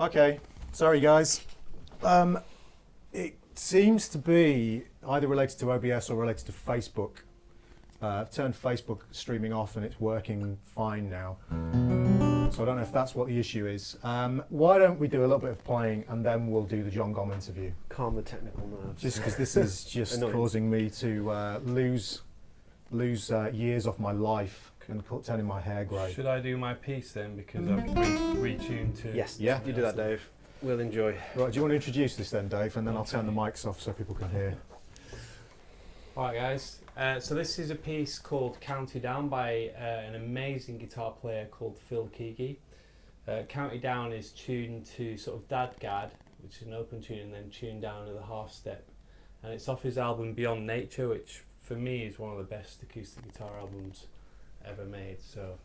Okay, sorry guys. It seems to be either related to OBS or related to Facebook. I've turned Facebook streaming off and it's working fine now. So I don't know if that's what the issue is. Why don't we do a little bit of playing and then we'll do the John Gomm interview. Calm the technical nerves. Just because this is just causing me to lose years off my life and turning my hair grey. Should I do my piece then, because I've retuned to... Yes, Yeah. you do that, Dave. We'll enjoy. Right, do you want to introduce this then, Dave? And then I'll turn the mics off so people can hear. Alright guys, so this is a piece called County Down by an amazing guitar player called Phil Keaggy. County Down is tuned to sort of Dadgad, which is an open tune, and then tuned down to the half step. And it's off his album Beyond Nature, which for me is one of the best acoustic guitar albums ever made. So.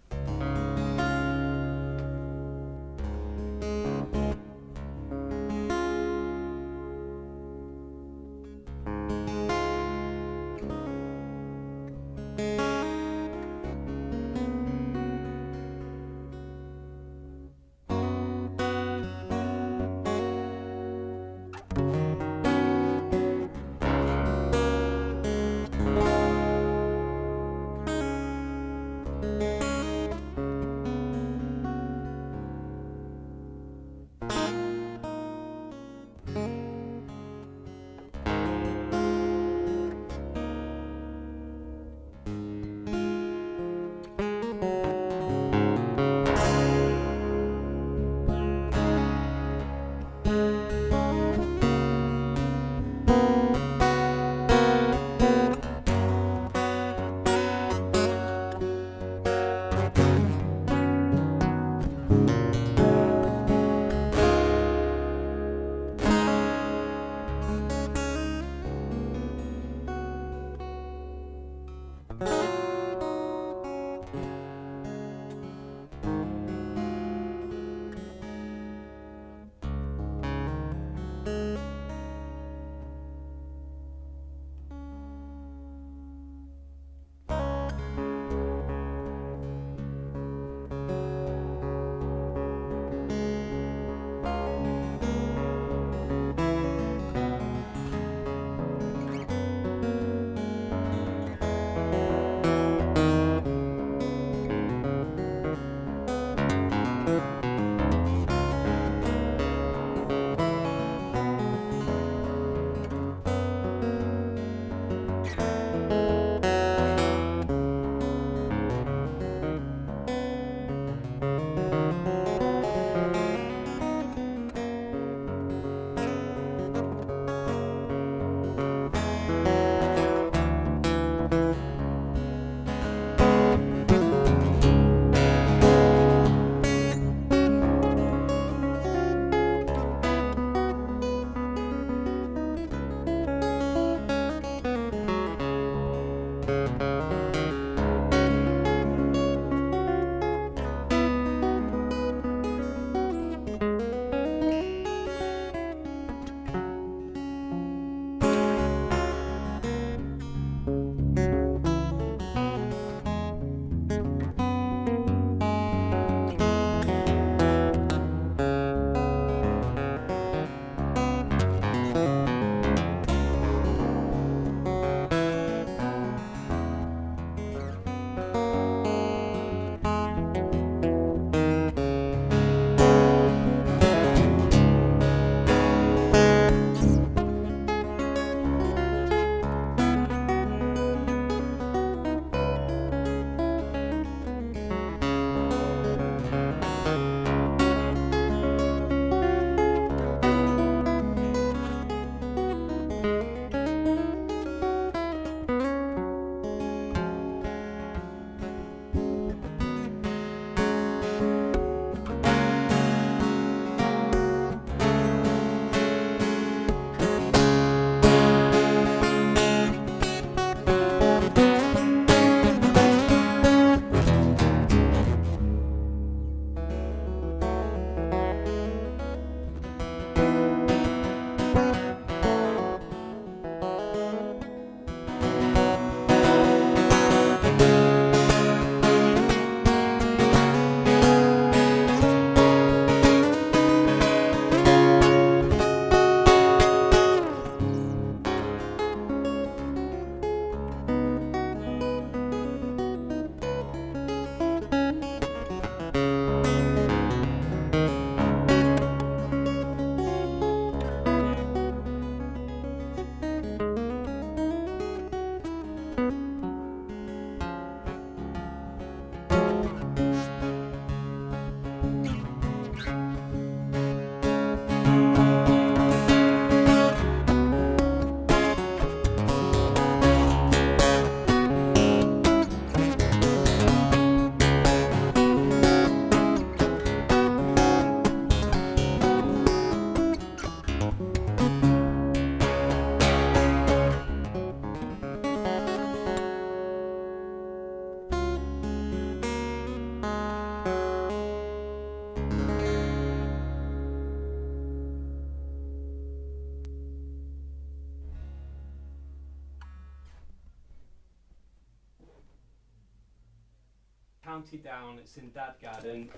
County Down. It's in Dadgad,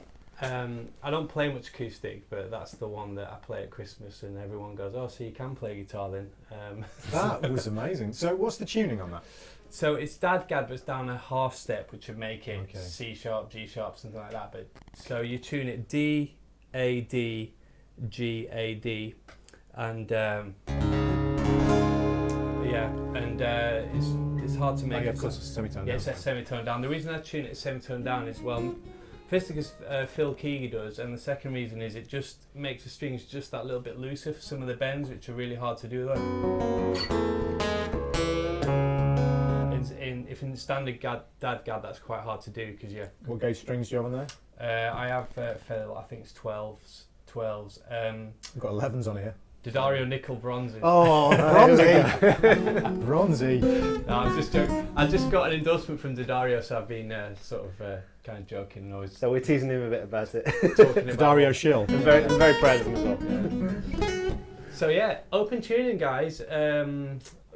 and I don't play much acoustic, but that's the one that I play at Christmas, and everyone goes, "Oh, so you can play guitar then?" That was amazing. So what's the tuning on that? So it's Dadgad, but it's down a half step, which would make it Okay. C sharp, G sharp, something like that. But so you tune it D, A, D, G, A, D, and it's hard to make. Of course, it's semitone. Yeah, it's a semitone down. The reason I tune it semitone down is, well, first because Phil Keaggy does, and the second reason is it just makes the strings just that little bit looser for some of the bends, which are really hard to do though. If in the standard Dadgad, that's quite hard to do because What gauge strings do you have on there? I have Phil, I think it's 12s. I've got 11s on here. Daddario nickel bronzes. Oh, bronzy! Bronzy. No, I'm just joking. I just got an endorsement from Daddario, so I've been kind of joking and always So we're teasing him a bit about it. talking about Dario Schill. I'm very proud of him as well. So yeah, open tuning, guys.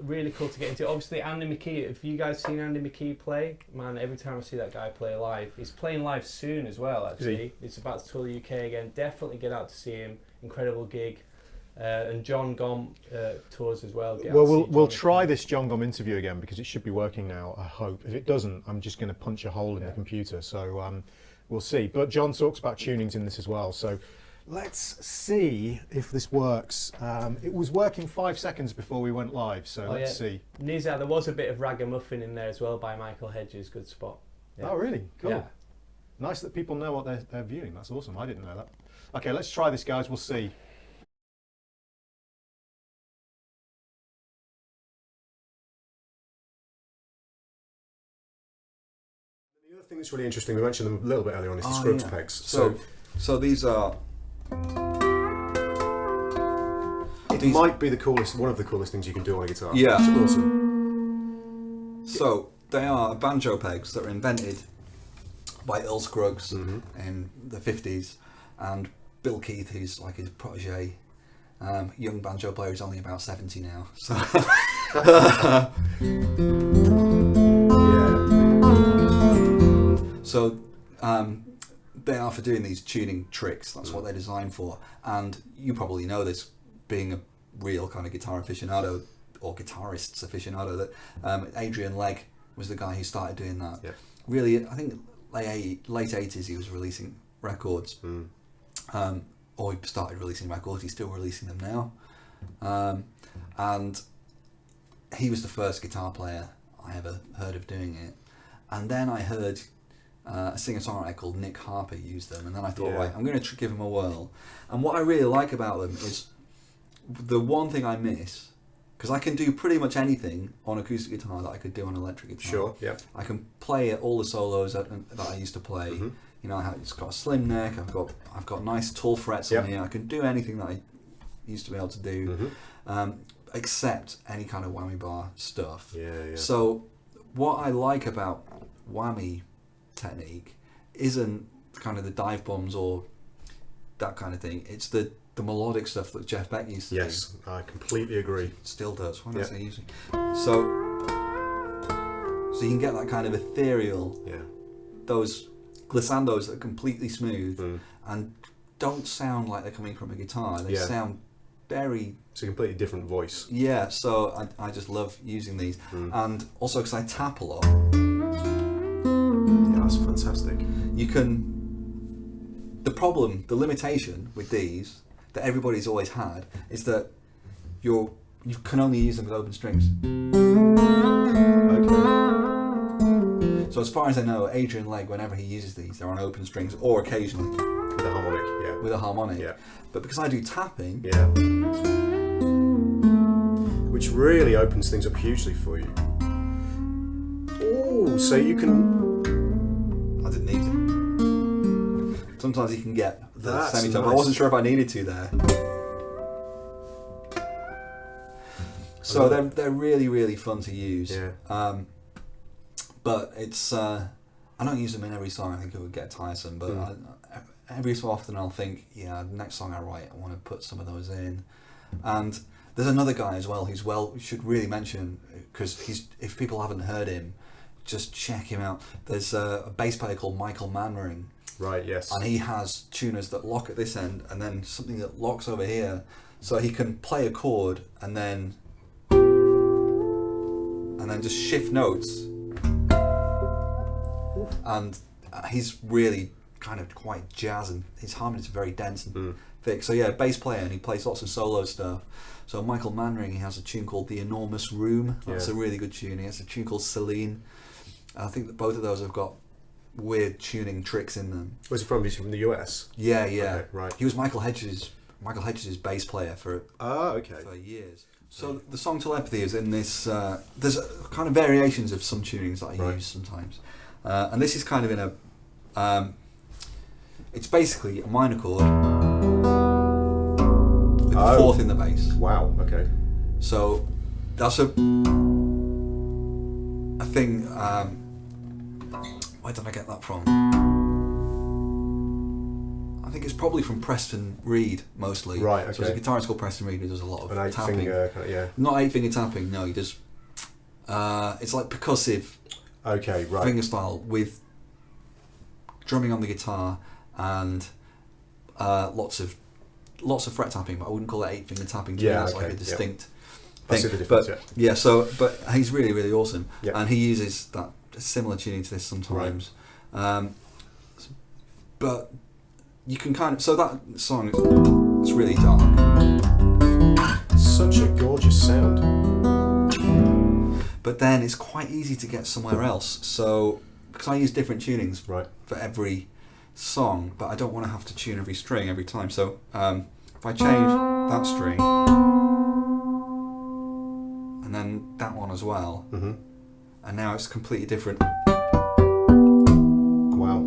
Really cool to get into. Obviously, Andy McKee. Have you guys seen Andy McKee play? Man, every time I see that guy play live, he's playing live soon as well. Actually, he's about to tour the UK again. Definitely get out to see him. Incredible gig. And John Gomm tours as well. Well, we'll try this John Gomm interview again because it should be working now, I hope. If it doesn't, I'm just going to punch a hole in the computer. So we'll see. But John talks about tunings in this as well. So let's see if this works. It was working 5 seconds before we went live. So let's see. Nizar, there was a bit of Ragamuffin in there as well by Michael Hedges. Good spot. Yeah. Oh, really? Cool. Yeah. Nice that people know what they're viewing. That's awesome. I didn't know that. Okay, let's try this, guys. We'll see. The other thing that's really interesting, we mentioned them a little bit earlier on, is the Scruggs pegs. So these are. It might be the coolest, one of the coolest things you can do on a guitar. Yeah. It's awesome. So they are banjo pegs that were invented by Earl Scruggs in the 50s, and Bill Keith, who's like his protege, young banjo player, who's only about 70 now. So. So they are for doing these tuning tricks. That's what they're designed for. And you probably know this, being a real kind of guitar aficionado or guitarists aficionado, that Adrian Legg was the guy who started doing that. Yeah. Really, I think late 80s he was releasing records. Or he started releasing records. He's still releasing them now. And he was the first guitar player I ever heard of doing it. And then I heard a singer-songwriter called Nick Harper use them, and then I thought, right, I'm going to give them a whirl. And what I really like about them is the one thing I miss, because I can do pretty much anything on acoustic guitar that I could do on electric guitar. Sure, yeah. I can play all the solos that I used to play. You know, it's got a slim neck. I've got nice tall frets on here. I can do anything that I used to be able to do, except any kind of whammy bar stuff. Yeah. So what I like about whammy technique isn't kind of the dive bombs or that kind of thing. It's the melodic stuff that Jeff Beck used to do. Yes, I completely agree. Still does. Why not say usually? So you can get that kind of ethereal, those glissandos that are completely smooth and don't sound like they're coming from a guitar. They sound very... It's a completely different voice. Yeah, so I just love using these. And also because I tap a lot. Yeah, that's fantastic. You can... The limitation with these that everybody's always had is that you can only use them with open strings. Okay. So as far as I know, Adrian Legg, whenever he uses these, they're on open strings or occasionally With a harmonic, yeah. with a harmonic. Yeah. But because I do tapping, Yeah. Which really opens things up hugely for you. Oh, so you can... I didn't need to. Sometimes you can get the That's semitone, but I nice. wasn't sure if I needed to there. So they're really, really fun to use. Yeah. But it's I don't use them in every song. I think it would get tiresome. But every so often I'll think, the next song I write, I want to put some of those in. And there's another guy as well who's should really mention, because if people haven't heard him, just check him out. There's a bass player called Michael Manwaring, Right, yes. and he has tuners that lock at this end and then something that locks over here, so he can play a chord and then just shift notes. And he's really kind of quite jazz, and his harmonies are very dense and thick. So yeah, bass player, and he plays lots of solo stuff. So Michael Manwaring, he has a tune called The Enormous Room. That's a really good tune. He has a tune called Celine. I think that both of those have got weird tuning tricks in them. Where's he from? He's from the US? Yeah. Okay, right. He was Michael Hedges' bass player for years. So the song Telepathy is in this, there's kind of variations of some tunings that I use sometimes. And this is kind of in a, it's basically a minor chord with the fourth in the bass. Wow, okay. So that's a thing, where did I get that from? I think it's probably from Preston Reed mostly. Right, okay. So there's a guitarist called Preston Reed who does a lot of An tapping. eight-finger, kind of, yeah. Not 8-finger tapping, no, he does, it's like percussive Okay, right. finger style with drumming on the guitar and lots of fret tapping, but I wouldn't call it 8-finger tapping. To me, that's like a distinct I thing. see the difference, But he's really, really awesome, and he uses that similar tuning to this sometimes. But you can kind of, so that song is really dark. Such a gorgeous sound. But then it's quite easy to get somewhere else. So, because I use different tunings for every song, but I don't want to have to tune every string every time. So, if I change that string, and then that one as well, and now it's completely different. Wow.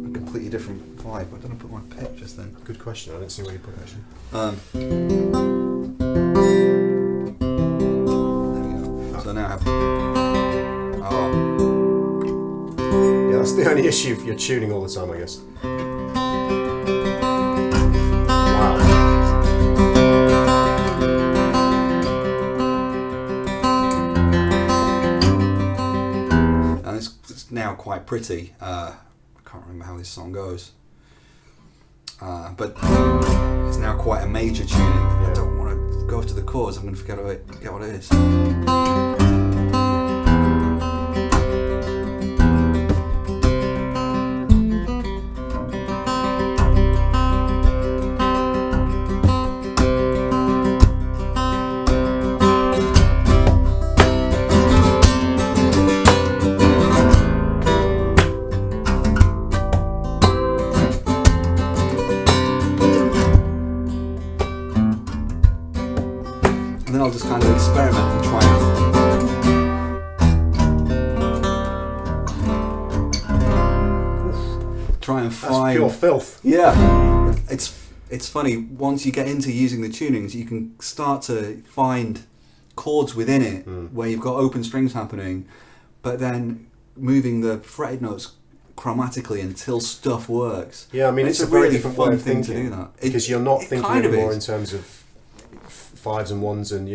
A completely different vibe. I don't know, put my pick just then. Good question. I didn't see where you put it actually. So now I have. Yeah, that's the only issue if you're tuning all the time, I guess. Wow. And it's now quite pretty. I can't remember how this song goes. But it's now quite a major tuning. I don't want to go to the chords, I'm going to forget what it is. And then I'll just kind of experiment and try and find. That's pure filth. Yeah, it's funny. Once you get into using the tunings, you can start to find chords within it where you've got open strings happening, but then moving the fretted notes chromatically until stuff works. Yeah, I mean, it's a really very different way fun of thing thinking to do that because you're not thinking kind of anymore is. in terms of fives and ones and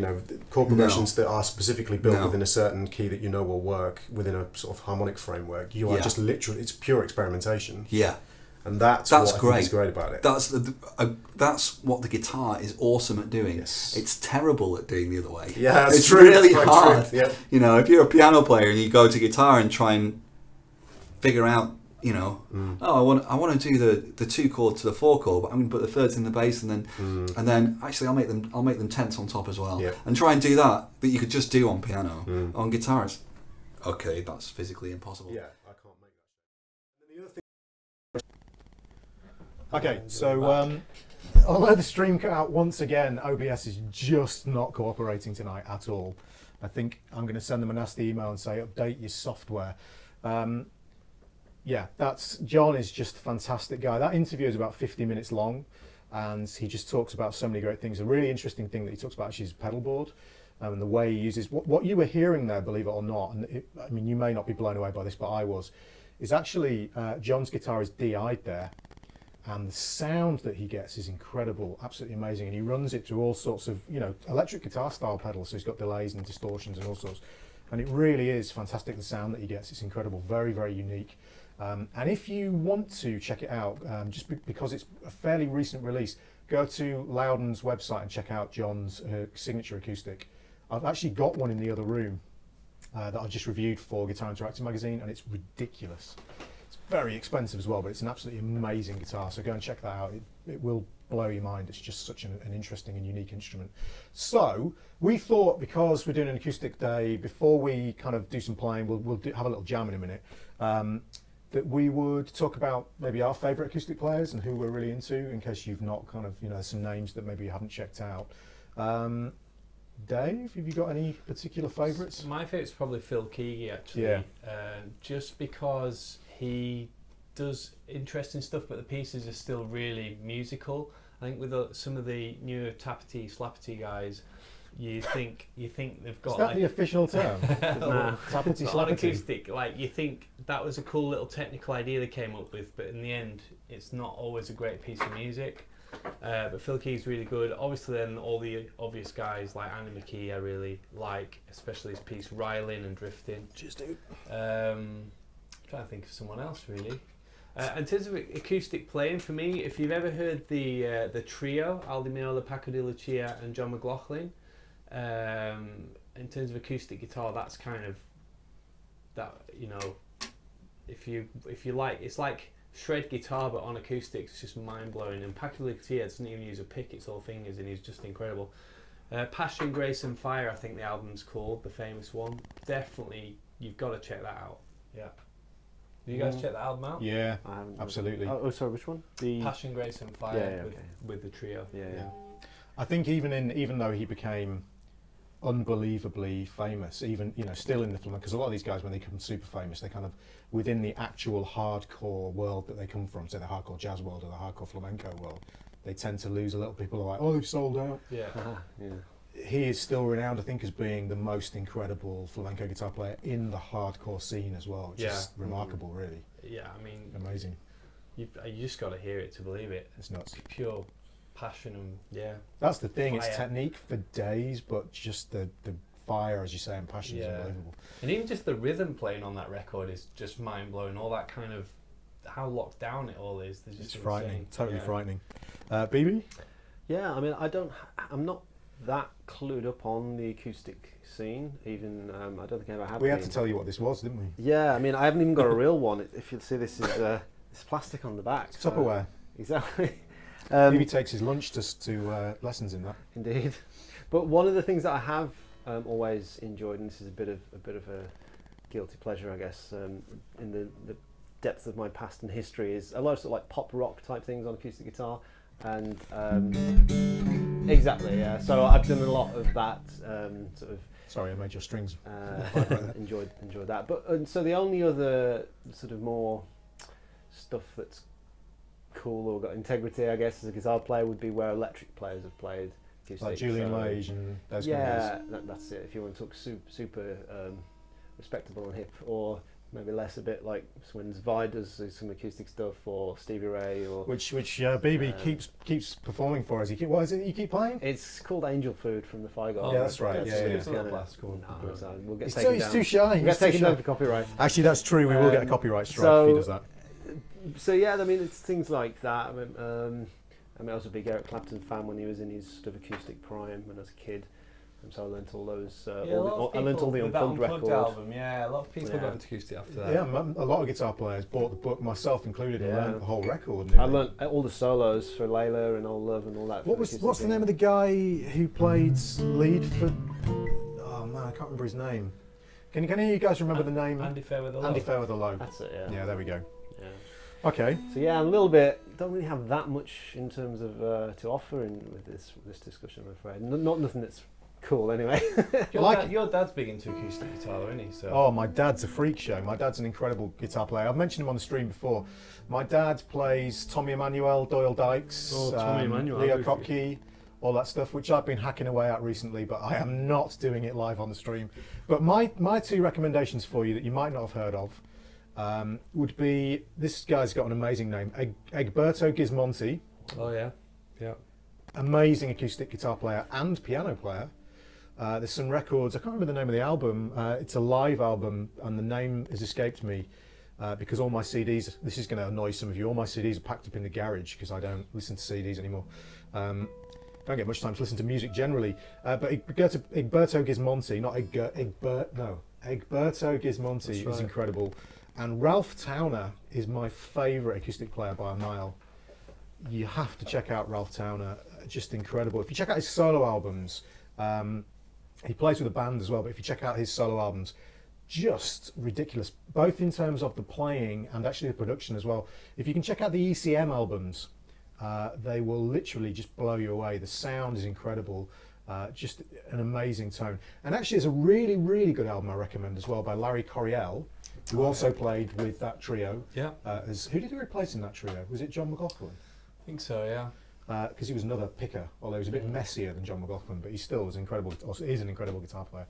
chord progressions that are specifically built within a certain key that will work within a sort of harmonic framework. You are just literally, it's pure experimentation. Yeah, and that's what I think is great about it. That's what the guitar is awesome at doing. Yes. It's terrible at doing the other way. Yeah, that's it's true. really That's hard. true. Yeah. If you're a piano player and you go to guitar and try and figure out, I want to do the 2 chord to the 4 chord, but I'm going to put the thirds in the bass, and then actually I'll make them tenths on top as well, and try and do that you could just do on piano. On guitar, it's okay. That's physically impossible. Yeah, I can't make that. Okay, so although the stream cut out once again, OBS is just not cooperating tonight at all. I think I'm going to send them a nasty email and say update your software. Yeah, John is just a fantastic guy. That interview is about 50 minutes long, and he just talks about so many great things. A really interesting thing that he talks about is his pedal board and the way he uses what you were hearing there, believe it or not. And I mean, you may not be blown away by this, but I was. Is actually John's guitar is DI'd there, and the sound that he gets is incredible, absolutely amazing. And he runs it through all sorts of electric guitar style pedals. So he's got delays and distortions and all sorts. and it really is fantastic. The sound that he gets, it's incredible, very, very unique. And if you want to check it out, because it's a fairly recent release, go to Loudon's website and check out John's signature acoustic. I've actually got one in the other room that I've just reviewed for Guitar Interactive magazine, and it's ridiculous. It's very expensive as well, but it's an absolutely amazing guitar, so go and check that out. It will blow your mind. It's just such an interesting and unique instrument. So we thought, because we're doing an acoustic day, before we kind of do some playing, we'll have a little jam in a minute, that we would talk about maybe our favourite acoustic players and who we're really into, in case you've not kind of, some names that maybe you haven't checked out. Dave, have you got any particular favourites? My favourite's probably Phil Keaggy, actually. Yeah. Just because he does interesting stuff, but the pieces are still really musical. I think with some of the newer tappity, slappity guys, you think they've got. Is that the official term? Nah. Tappity, On slappity. acoustic, you think that was a cool little technical idea they came up with, but in the end, it's not always a great piece of music. But Phil Key's really good. Obviously, then all the obvious guys like Andy McKee I really like, especially his piece Riling and Drifting. Cheers, dude. Trying to think of someone else really. In terms of acoustic playing, for me, if you've ever heard the trio, Aldi Meola, Paco de Lucia and John McLaughlin, in terms of acoustic guitar, that's kind of that, if you like, it's like shred guitar but on acoustics. It's just mind-blowing. And Paco de Lucia doesn't even use a pick, it's all fingers, and he's just incredible. Passion, Grace and Fire, I think the album's called, the famous one. Definitely, you've got to check that out. Yeah. Have you guys check that album out? Yeah, I haven't. absolutely. Oh, sorry, which one? The Passion, Grace and Fire okay. with the trio. Yeah. I think even though he became unbelievably famous, even still in the flamenco, because a lot of these guys, when they become super famous, they kind of within the actual hardcore world that they come from, say the hardcore jazz world or the hardcore flamenco world, they tend to lose a little. People are like, oh, they've sold out. Yeah. yeah. He is still renowned, I think, as being the most incredible flamenco guitar player in the hardcore scene as well, which is remarkable, really. Yeah, I mean, amazing. You just got to hear it to believe it. It's nuts. It's pure passion and That's the thing. fire. It's technique for days, but just the fire, as you say, and passion is unbelievable. And even just the rhythm playing on that record is just mind blowing. All that kind of how locked down it all is. It's frightening, totally yeah. frightening. BB? Yeah, I mean, I'm not that clued up on the acoustic scene. Even I don't think I ever have. We had to tell you what this was, didn't we? Yeah, I mean, I haven't even got a real one. If you'll see, this is it's plastic on the back. It's Tupperware. Exactly. BB takes his lunch to lessons in that. Indeed. But one of the things that I have always enjoyed, and this is a bit of a guilty pleasure, I guess, in the depth of my past and history, is a lot of sort of like pop rock type things on acoustic guitar. And exactly, yeah. So I've done a lot of that sort of. Sorry, I made your strings. Enjoyed that. But so the only other sort of more stuff that's cool or got integrity, I guess, as a guitar player would be where electric players have played. Acoustic, Like Julian Lage and those yeah, guys. that's it. If you want to talk super respectable and hip, or maybe less a bit like when Zvi does some acoustic stuff, or Stevie Ray, or Which BB keeps performing for us. What is it you keep playing? it's called Angel Food from the Fire Oh, yeah, that's right. that's Yeah, it's yeah. a little classical. No, so we'll get He's taken too, down. too shy. We'll He's get too taken down shy. for copyright. Actually, that's true. We will get a copyright strike if he does that. So yeah, I mean, it's things like that. I was a big Eric Clapton fan when he was in his sort of acoustic prime when I was a kid, and so I learnt all those. I learnt all the Unplugged record. album. Yeah, a lot of people Yeah. got into acoustic after that. Yeah, a lot of guitar players bought the book, myself included, and Yeah. learned the whole record. I learnt all the solos for Layla and Old Love and all that. What's the name of the guy who played lead for? Oh man, I can't remember his name. Can any of you guys remember the name? Andy Fairweather. Andy Fairweather Low. That's it. Yeah. Yeah, there we go. Yeah. Okay. So yeah, I'm a little bit. Don't really have that much in terms of to offer with this discussion, I'm afraid. Not nothing that's cool anyway. Your dad's big into acoustic guitar, though, isn't he? So. Oh, my dad's a freak show. My dad's an incredible guitar player. I've mentioned him on the stream before. My dad plays Tommy Emmanuel, Doyle Dykes, Tommy Emmanuel, Leo good. Kottke, all that stuff, which I've been hacking away at recently, but I am not doing it live on the stream. But my two recommendations for you that you might not have heard of would be, this guy's got an amazing name, Egberto Gismonti. Oh yeah, yeah. Amazing acoustic guitar player and piano player. There's some records. I can't remember the name of the album. It's a live album, and the name has escaped me because all my CDs. This is going to annoy some of you. All my CDs are packed up in the garage because I don't listen to CDs anymore. Don't get much time to listen to music generally. But Egberto Gismonti, not Egberto Gismonti is incredible, and Ralph Towner is my favourite acoustic player by a mile. You have to check out Ralph Towner. Just incredible. If you check out his solo albums. He plays with a band as well, but if you check out his solo albums, just ridiculous, both in terms of the playing and actually the production as well. If you can check out the ECM albums, they will literally just blow you away. The sound is incredible, just an amazing tone. And actually there's a really, really good album I recommend as well by Larry Coryell, who also played with that trio. Yeah. Who did he replace in that trio? Was it John McLaughlin? I think so, yeah. Because he was another picker, although he was a bit messier than John McLaughlin, but he still was incredible. Also, is an incredible guitar player.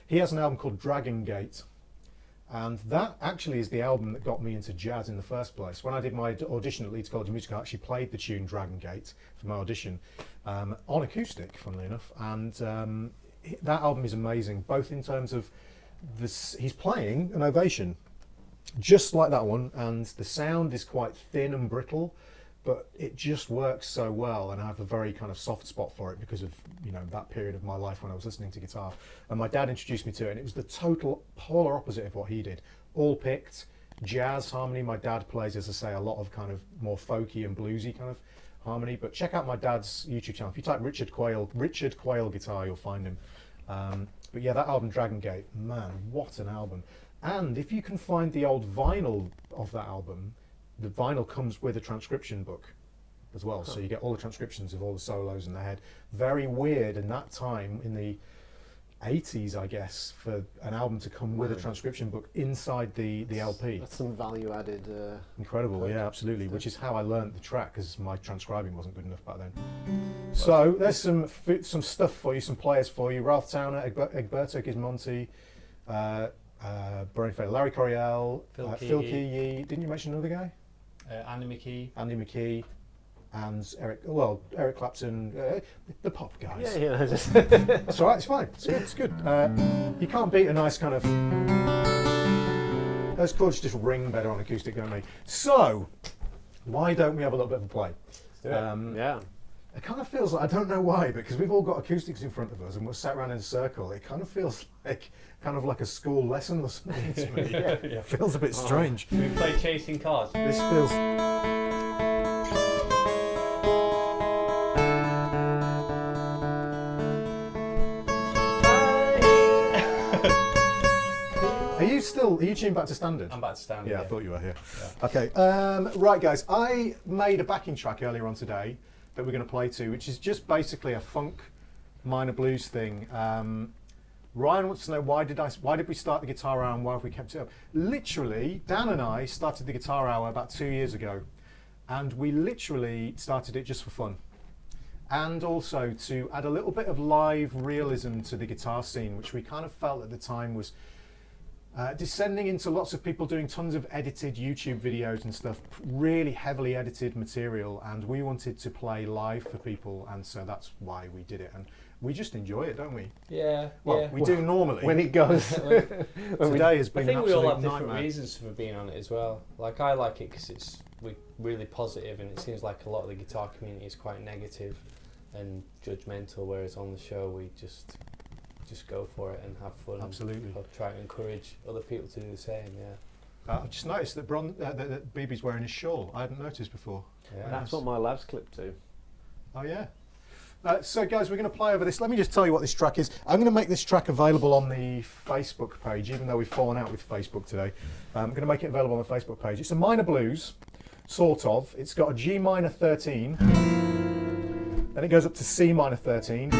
He has an album called Dragon Gate, and that actually is the album that got me into jazz in the first place. When I did my audition at Leeds College of Music, I actually played the tune Dragon Gate for my audition on acoustic, funnily enough, and that album is amazing, both in terms of he's playing an ovation, just like that one, and the sound is quite thin and brittle, but it just works so well, and I have a very kind of soft spot for it because of that period of my life when I was listening to guitar. And my dad introduced me to it, and it was the total polar opposite of what he did. All picked, jazz harmony. My dad plays, as I say, a lot of kind of more folky and bluesy kind of harmony. But check out my dad's YouTube channel. If you type Richard Quayle guitar, you'll find him. But yeah, that album Dragon Gate, man, what an album! And if you can find the old vinyl of that album. The vinyl comes with a transcription book as well, so you get all the transcriptions of all the solos in the head. Very weird in that time, in the 80s, I guess, for an album to come with a transcription book inside the LP. That's some value added. Incredible, yeah, absolutely, which is how I learned the track, because my transcribing wasn't good enough back then. So there's some stuff for you, some players for you. Ralph Towner, Egberto Gismonti, Larry Coryell, Phil Key. Didn't you mention another guy? Andy McKee, and Eric Clapton, the pop guys. Yeah. That's all right. It's fine. It's good. You can't beat a nice kind of. Those chords just ring better on acoustic, don't they? So, why don't we have a little bit of a play? Yeah. It kind of feels like, I don't know why, because we've all got acoustics in front of us and we're sat around in a circle. It kind of feels like a school lesson or something to me. It feels a bit strange. We play Chasing Cars. This feels. Are you tuned back to standard? I'm back to standard. Yeah, I thought you were here. Yeah. Okay, right guys, I made a backing track earlier on today that we're going to play to, which is just basically a funk minor blues thing. Ryan wants to know why did we start the guitar hour and why have we kept it up? Literally, Dan and I started the guitar hour about 2 years ago, and we literally started it just for fun. And also to add a little bit of live realism to the guitar scene, which we kind of felt at the time was descending into lots of people doing tons of edited YouTube videos and stuff, really heavily edited material, and we wanted to play live for people, and so that's why we did it, and we just enjoy it, don't we? Yeah. We do normally. When it goes. Today has been I think an we all absolute have different nightmare. reasons for being on it as well. Like, I like it because it's really positive, and it seems like a lot of the guitar community is quite negative and judgmental, whereas on the show we just go for it and have fun. Absolutely. I'll try to encourage other people to do the same. Yeah. I've just noticed that that BB's wearing his shawl. I hadn't noticed before. Yeah. That's what my lab's clipped to. Oh yeah. So guys, we're going to play over this. Let me just tell you what this track is. I'm going to make this track available on the Facebook page, even though we've fallen out with Facebook today. I'm going to make it available on the Facebook page. It's a minor blues, sort of. It's got a G minor 13, then it goes up to C minor 13,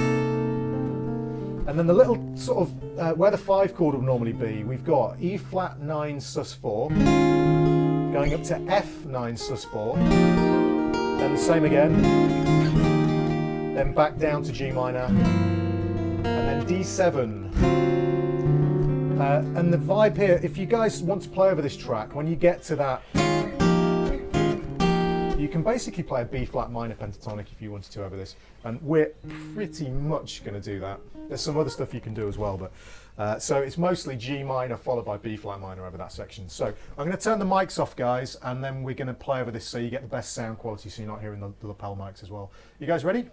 and then the little sort of where the 5 chord would normally be, we've got E flat 9 sus 4, going up to F 9 sus 4, then the same again, then back down to G minor, and then D7. And the vibe here, if you guys want to play over this track, when you get to that, you can basically play a B flat minor pentatonic if you wanted to over this, and we're pretty much going to do that. There's some other stuff you can do as well, but so it's mostly G minor followed by B flat minor over that section. So I'm going to turn the mics off, guys, and then we're going to play over this so you get the best sound quality, so you're not hearing the lapel mics as well. You guys ready?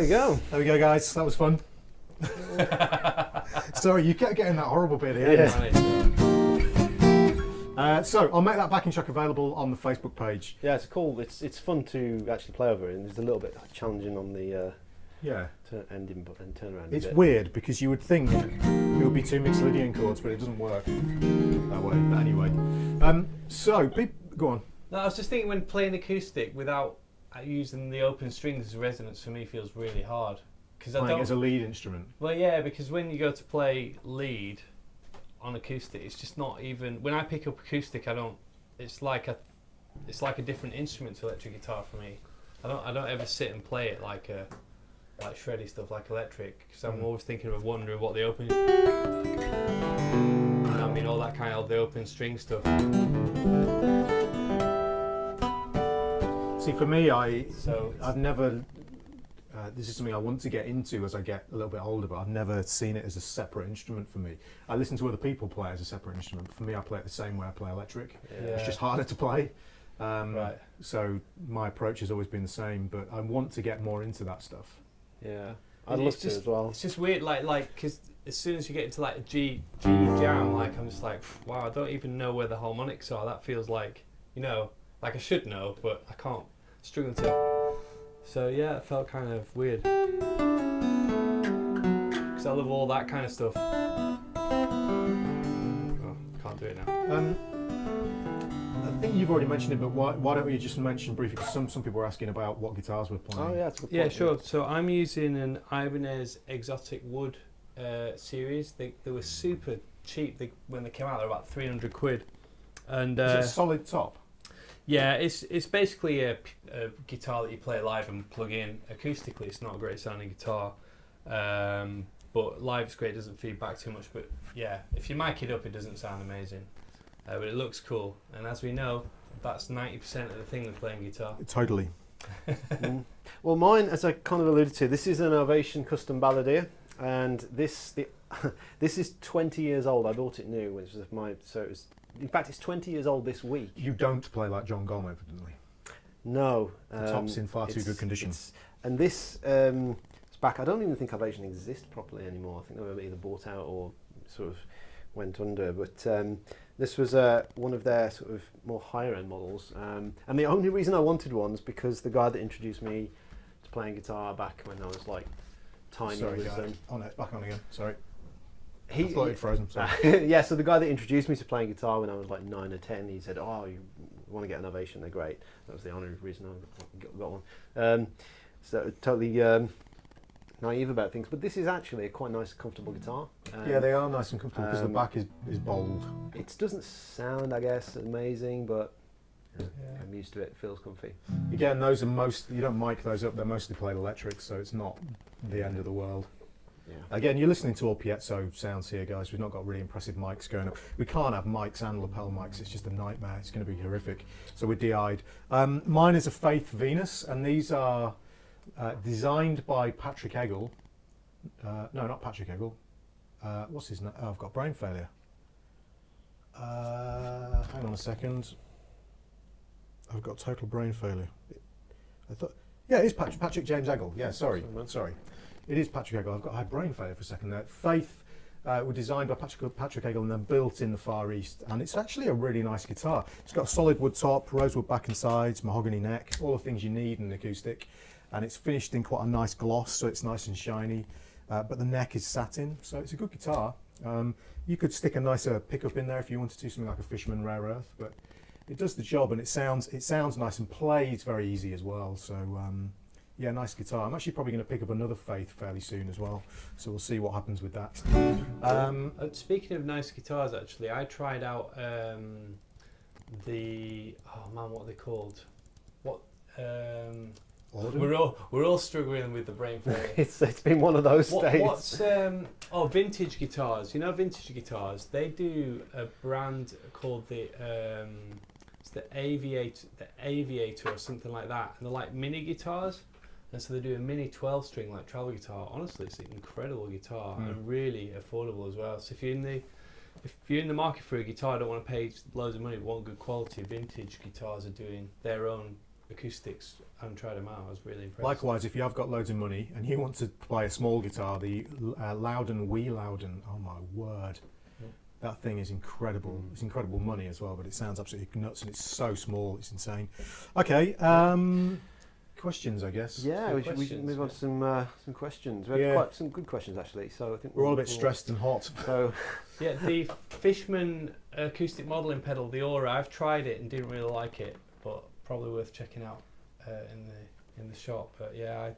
we go. There we go, guys. That was fun. Sorry, you kept getting that horrible bit here. Yeah. So I'll make that backing track available on the Facebook page. Yeah, it's cool. It's fun to actually play over it, and it's a little bit challenging on the ending and turnaround. It's weird because you would think it would be 2 mixed Lydian chords, but it doesn't work that way. But anyway, go on. No, I was just thinking when playing acoustic without using the open strings as resonance for me feels really hard. Because Playing as a lead instrument. Well, yeah, because when you go to play lead on acoustic, it's just not even. When I pick up acoustic, I don't. It's like a different instrument to electric guitar for me. I don't ever sit and play it like shreddy stuff like electric, because I'm always thinking of wondering what the open. I mean, all that kind of the open string stuff. See, for me, I've never. This is something I want to get into as I get a little bit older, but I've never seen it as a separate instrument for me. I listen to other people play it as a separate instrument. For me, I play it the same way I play electric. Yeah. It's just harder to play. Right. So my approach has always been the same, but I want to get more into that stuff. Yeah, I'd love to as well. It's just weird, like, because as soon as you get into like a G jam, like I'm just like, wow, I don't even know where the harmonics are. That feels like, like I should know, but I can't. Struggling to. So yeah, it felt kind of weird. Because I love all that kind of stuff. Oh, can't do it now. I think you've already mentioned it, but why don't we just mention briefly, because some people were asking about what guitars we're playing. Oh yeah, it's a good Yeah, point. sure. So I'm using an Ibanez Exotic Wood series. They were super cheap. When they came out, they were about 300 quid. And Is it a solid top? yeah, it's basically a guitar that you play live and plug in. Acoustically, it's not a great sounding guitar, but live it's great. It doesn't feed back too much. But yeah, if you mic it up, it doesn't sound amazing, but it looks cool. And as we know, that's 90% of the thing with playing guitar. Totally. Well, mine, as I kind of alluded to, this is an Ovation Custom Balladeer, and this is 20 years old. I bought it new, which was in fact, it's 20 years old this week. You don't play like John Gomm, evidently. No. The top's in far too good condition. And this it's back. I don't even think Ovation exist properly anymore. I think they were either bought out or sort of went under. But this was one of their sort of more higher end models. And the only reason I wanted one is because the guy that introduced me to playing guitar back when I was like tiny Sorry, was guys. Back on again. Sorry. I he thought it frozen. Sorry. yeah, so the guy that introduced me to playing guitar when I was like 9 or 10, he said, "Oh, you want to get an Ovation? They're great." That was the only reason I got one. So totally naive about things, but this is actually a quite nice, comfortable guitar. Yeah, they are nice and comfortable because the back is bold. It doesn't sound, I guess, amazing, but I'm used to it. It feels comfy. Again, you don't mic those up. They're mostly played electric, so it's not the end of the world. Yeah. Again, you're listening to all piezo sounds here, guys. We've not got really impressive mics going up. We can't have mics and lapel mics. It's just a nightmare. It's going to be horrific. So we're DI'd. Mine is a Faith Venus, and these are designed by Patrick Eggle. No, not Patrick Eggle. What's his name? Oh, I've got brain failure. Hang on a second. I've got total brain failure. Yeah, it is Patrick James Eggle. Yeah, sorry. It is Patrick Eggle. I had brain failure for a second there. Faith were designed by Patrick Eggle and then built in the Far East. And it's actually a really nice guitar. It's got a solid wood top, rosewood back and sides, mahogany neck, all the things you need in an acoustic. And it's finished in quite a nice gloss, so it's nice and shiny. But the neck is satin, so it's a good guitar. You could stick a nicer pickup in there if you wanted to, something like a Fishman Rare Earth. But it does the job, and it sounds nice and plays very easy as well. So. Yeah, nice guitar. I'm actually probably going to pick up another Faith fairly soon as well, so we'll see what happens with that. Speaking of nice guitars, actually, I tried out what are they called? We're all struggling with the brain failure. It's been one of those days. What's vintage guitars? You know, vintage guitars. They do a brand called the Aviator or something like that, and they're like mini guitars. And so they do a mini 12-string like travel guitar. Honestly, it's an incredible guitar and really affordable as well. So if you're in the market for a guitar, don't want to pay loads of money, but want good quality, vintage guitars are doing their own acoustics and tried them out. I was really impressed. Likewise, if you have got loads of money and you want to play a small guitar, the Loudon Wee Loudon, oh my word, Yeah. that thing is incredible. It's incredible money as well, but it sounds absolutely nuts and it's so small, it's insane. Okay, questions, I guess. Yeah, Good we should questions, move on yeah. to some questions. We had Yeah. quite some good questions actually. So I think We're all a bit stressed and hot. So Yeah, the Fishman acoustic modelling pedal, the Aura. I've tried it and didn't really like it, but probably worth checking out in the shop. But yeah,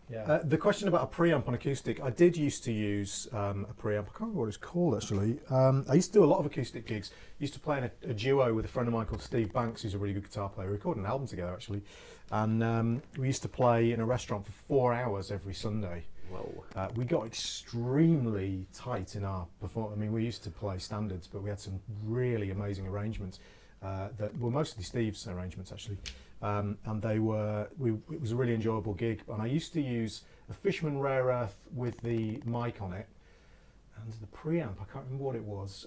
The question about a preamp on acoustic, I did used to use a preamp. I can't remember what it's called actually. I used to do a lot of acoustic gigs. Used to play in a duo with a friend of mine called Steve Banks, who's a really good guitar player. We recorded an album together actually, and we used to play in a restaurant for 4 hours every Sunday. whoa. We got extremely tight in our performance. I mean, we used to play standards, but we had some really amazing arrangements that were mostly Steve's arrangements actually. And they were, it was a really enjoyable gig. And I used to use a Fishman Rare Earth with the mic on it, and the preamp, I can't remember what it was.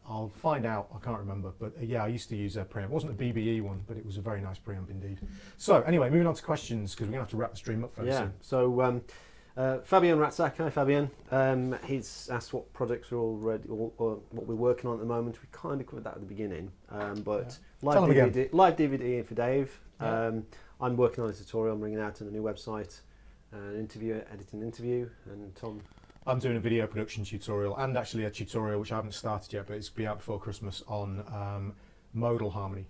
I'll find out, I can't remember. But yeah, I used to use a preamp. It wasn't a BBE one, but it was a very nice preamp indeed. So anyway, moving on to questions, because we're going to have to wrap the stream up very Yeah. soon. So Fabian Ratzak, hi Fabian. He's asked what projects are already or what we're working on at the moment. We kind of covered that at the beginning, but Tell him again. live DVD for Dave. Yeah. I'm working on a tutorial. I'm bringing out on a new website, editing an interview, and Tom. I'm doing a video production tutorial and actually a tutorial which I haven't started yet, but it's going to be out before Christmas on modal harmony,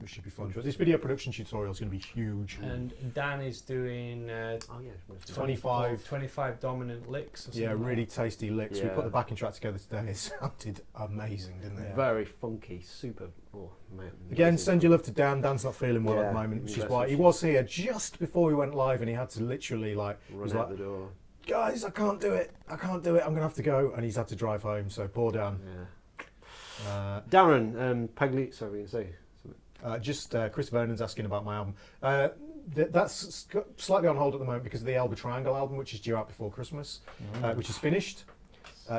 which should be fun. But this video production tutorial is going to be huge. and Dan is doing Oh yeah, 25 dominant licks. Or something Yeah, like really that. tasty licks. We Yeah. put the backing track together today. It sounded amazing, didn't it? very funky, super. Oh, man, Again, amazing. send your love to Dan. Dan's not feeling well at Yeah, the moment, which is that's why what he she- was here just before we went live, and he had to literally like, Run was out like, the door. guys, I can't do it. I can't do it. I'm going to have to go. And he's had to drive home. So poor Dan. Yeah. Darren Pagli. Sorry, we can say. Just Chris Vernon's asking about my album. That's slightly on hold at the moment because of the Elba Triangle album, which is due out before Christmas, which is finished.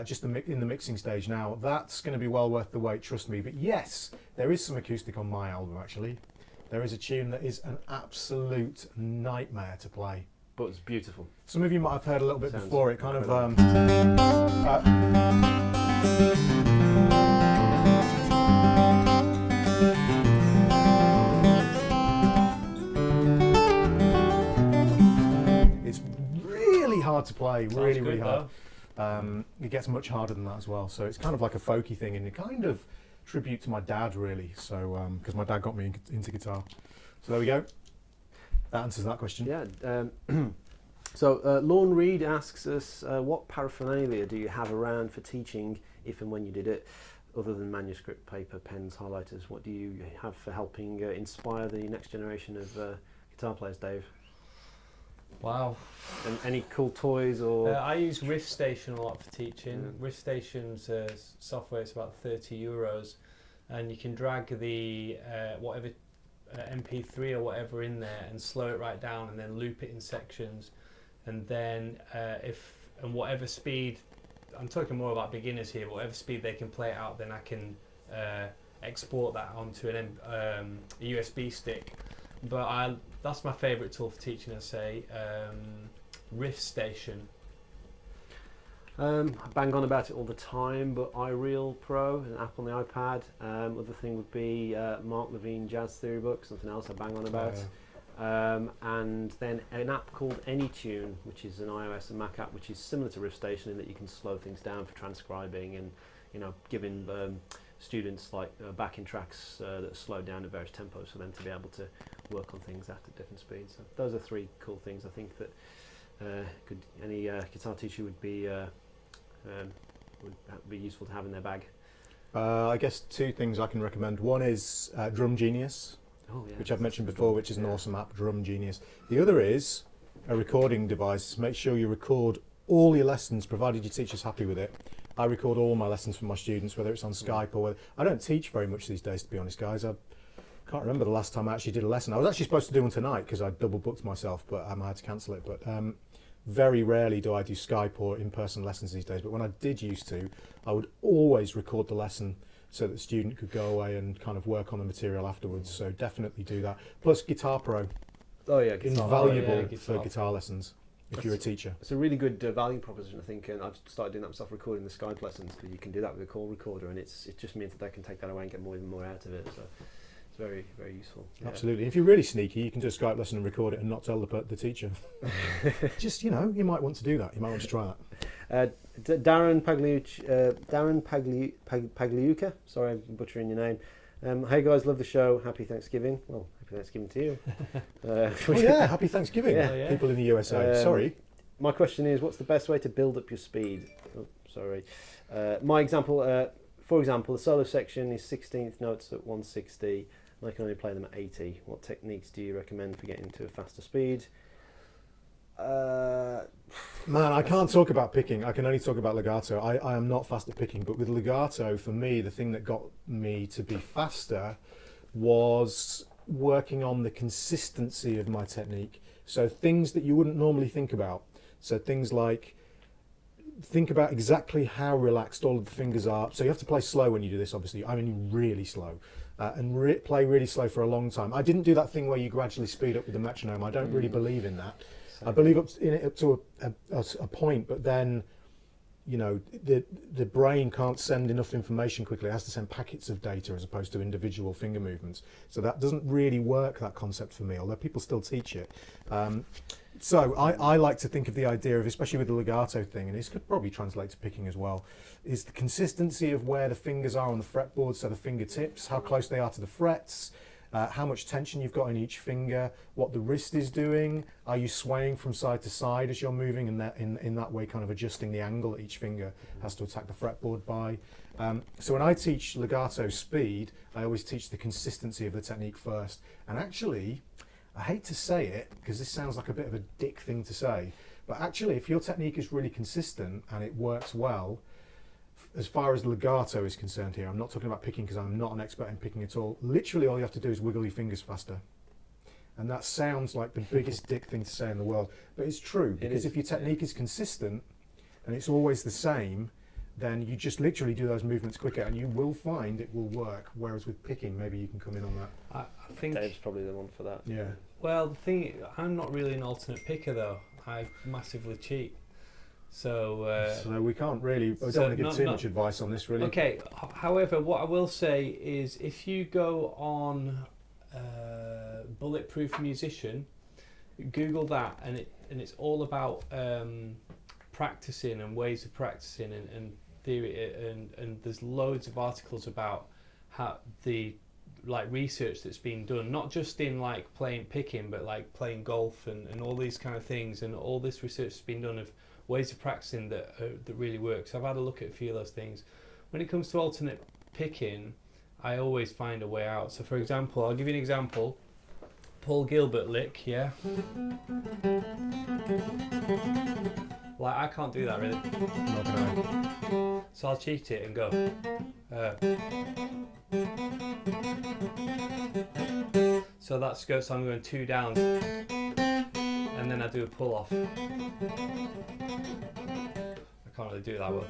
Just in the mixing stage now. That's going to be well worth the wait, trust me. But yes, there is some acoustic on my album actually. There is a tune that is an absolute nightmare to play. But it's beautiful. Some of you might have heard a little bit Sounds before. It kind of it's really hard to play. Sounds Really, good, really hard. though. It gets much harder than that as well. So it's kind of like a folky thing, and a kind of tribute to my dad, really. So because my dad got me into guitar. So there we go. That answers that question. Yeah. So Lorne Reed asks us, what paraphernalia do you have around for teaching, if and when you did it, other than manuscript, paper, pens, highlighters? What do you have for helping inspire the next generation of guitar players, Dave? Wow. And any cool toys or? I use Riff Station a lot for teaching. Riff Station's software is about €30, and you can drag the whatever MP3 or whatever in there and slow it right down, and then loop it in sections, and then whatever speed, I'm talking more about beginners here, but whatever speed they can play it out, then I can export that onto a USB stick. But that's my favourite tool for teaching, I say. Riff Station. I bang on about it all the time, but iReal Pro, an app on the iPad. Other thing would be Mark Levine Jazz Theory Book, something else I bang on about. And then an app called AnyTune, which is an iOS and Mac app, which is similar to Riff Station in that you can slow things down for transcribing and, you know, giving students like backing tracks that are slowed down at various tempos for them to be able to work on things at different speeds. So those are three cool things I think that any guitar teacher would be useful to have in their bag. I guess two things I can recommend. One is Drum Genius, which I've mentioned before, which is an awesome app, Drum Genius. The other is a recording device. Make sure you record all your lessons, provided your teacher's happy with it. I record all my lessons for my students, whether it's on Skype or whether... I don't teach very much these days, to be honest, guys. I can't remember the last time I actually did a lesson. I was actually supposed to do one tonight because I double booked myself, but I had to cancel it. But very rarely do I do Skype or in-person lessons these days. But when I did used to, I would always record the lesson so that the student could go away and kind of work on the material afterwards. So definitely do that. Plus Guitar Pro, Oh yeah, guitar. invaluable Oh, yeah, for Guitar. guitar lessons if you're a teacher. It's a really good value proposition, I think, and I've started doing that myself, recording the Skype lessons, because you can do that with a call recorder, and it just means that they can take that away and get even more out of it. So it's very, very useful. Yeah. Absolutely. If you're really sneaky, you can do a Skype lesson and record it and not tell the teacher. Just, you might want to do that. You might want to try that. Darren Pagliuca, sorry, I'm butchering your name. Hey guys, love the show. Happy Thanksgiving. Well, happy Thanksgiving to you. Oh yeah, happy Thanksgiving, Yeah. people in the USA. Sorry. My question is, what's the best way to build up your speed? Oh, sorry. My example, for example, the solo section is 16th notes at 160, and I can only play them at 80. What techniques do you recommend for getting to a faster speed? Man, I can't talk about picking. I can only talk about legato. I am not fast at picking, but with legato, for me, the thing that got me to be faster was working on the consistency of my technique. So things that you wouldn't normally think about. So things like, think about exactly how relaxed all of the fingers are. So you have to play slow when you do this, obviously. I mean, really slow. And play really slow for a long time. I didn't do that thing where you gradually speed up with the metronome. I don't really believe in that. I believe in it up to a point, but then, the brain can't send enough information quickly. It has to send packets of data as opposed to individual finger movements. So that doesn't really work, that concept for me, although people still teach it. So I like to think of the idea of, especially with the legato thing, and this could probably translate to picking as well, is the consistency of where the fingers are on the fretboard, so the fingertips, how close they are to the frets, how much tension you've got in each finger, what the wrist is doing, are you swaying from side to side as you're moving, and that in that way kind of adjusting the angle that each finger has to attack the fretboard by. So when I teach legato speed, I always teach the consistency of the technique first. And actually, I hate to say it, because this sounds like a bit of a dick thing to say, but actually if your technique is really consistent and it works well, as far as legato is concerned here, I'm not talking about picking because I'm not an expert in picking at all. Literally all you have to do is wiggle your fingers faster. And that sounds like the biggest dick thing to say in the world, but it's true, because if your technique is consistent and it's always the same, then you just literally do those movements quicker and you will find it will work. Whereas with picking, maybe you can come in on that. I think Dave's probably the one for that. Yeah. Well, the thing, I'm not really an alternate picker though. I massively cheat. So we can't really, I don't so want to give too not- much advice on this really. okay. However, what I will say is, if you go on Bulletproof Musician, Google that, and it's all about practicing and ways of practicing and theory, and there's loads of articles about how the research that's been done, not just in playing picking, but playing golf and all these kind of things, and all this research has been done of ways of practicing that really works. I've had a look at a few of those things. When it comes to alternate picking, I always find a way out. So for example, I'll give you an example. Paul Gilbert lick, yeah. I can't do that really. Not gonna- So I'll cheat it and go. So that's good. So I'm going 2 downs, and then I do a pull off. I can't really do it that well.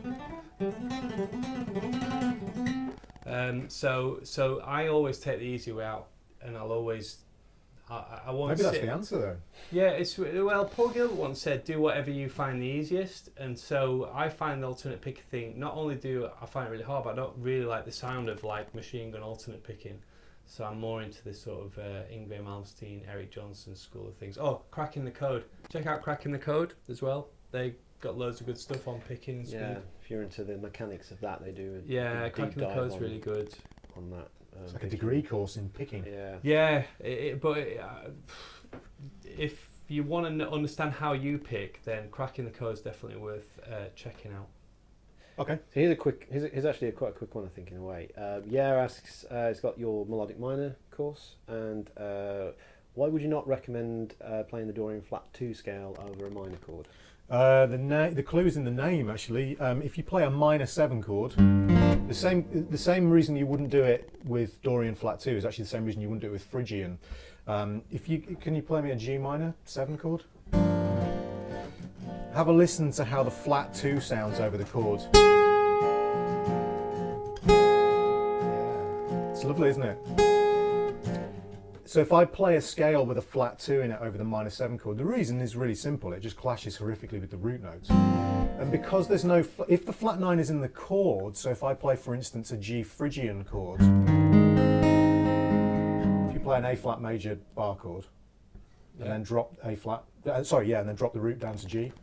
So I always take the easy way out, and I'll always. I won't Maybe that's sit. the answer though. Yeah, Paul Gilbert once said, do whatever you find the easiest, and so I find the alternate picker thing, not only do I find it really hard, but I don't really like the sound of machine gun alternate picking, so I'm more into this sort of Yngwie Malmsteen, Eric Johnson school of things. Oh, Cracking the Code. Check out Cracking the Code as well. They got loads of good stuff on picking and speed. Yeah, if you're into the mechanics of that, they do. Yeah, Cracking the Code's really good. On that. It's like a degree course in picking. Yeah. Yeah, if you want to understand how you pick, then Cracking the Code is definitely worth checking out. Okay. So here's actually quite a quick one, I think, in a way. Asks, it's got your melodic minor course, and why would you not recommend playing the Dorian flat 2 scale over a minor chord? The clue's in the name actually. If you play a minor 7 chord, the same reason you wouldn't do it with Dorian flat 2 is actually the same reason you wouldn't do it with Phrygian. Can you play me a G minor 7 chord? Have a listen to how the flat 2 sounds over the chord. lovely, isn't it? So if I play a scale with a flat 2 in it over the minor 7 chord, the reason is really simple. It just clashes horrifically with the root notes. And because there's no, if the flat 9 is in the chord, so if I play, for instance, a G Phrygian chord, if you play an A flat major bar chord, and then drop A flat, and then drop the root down to G,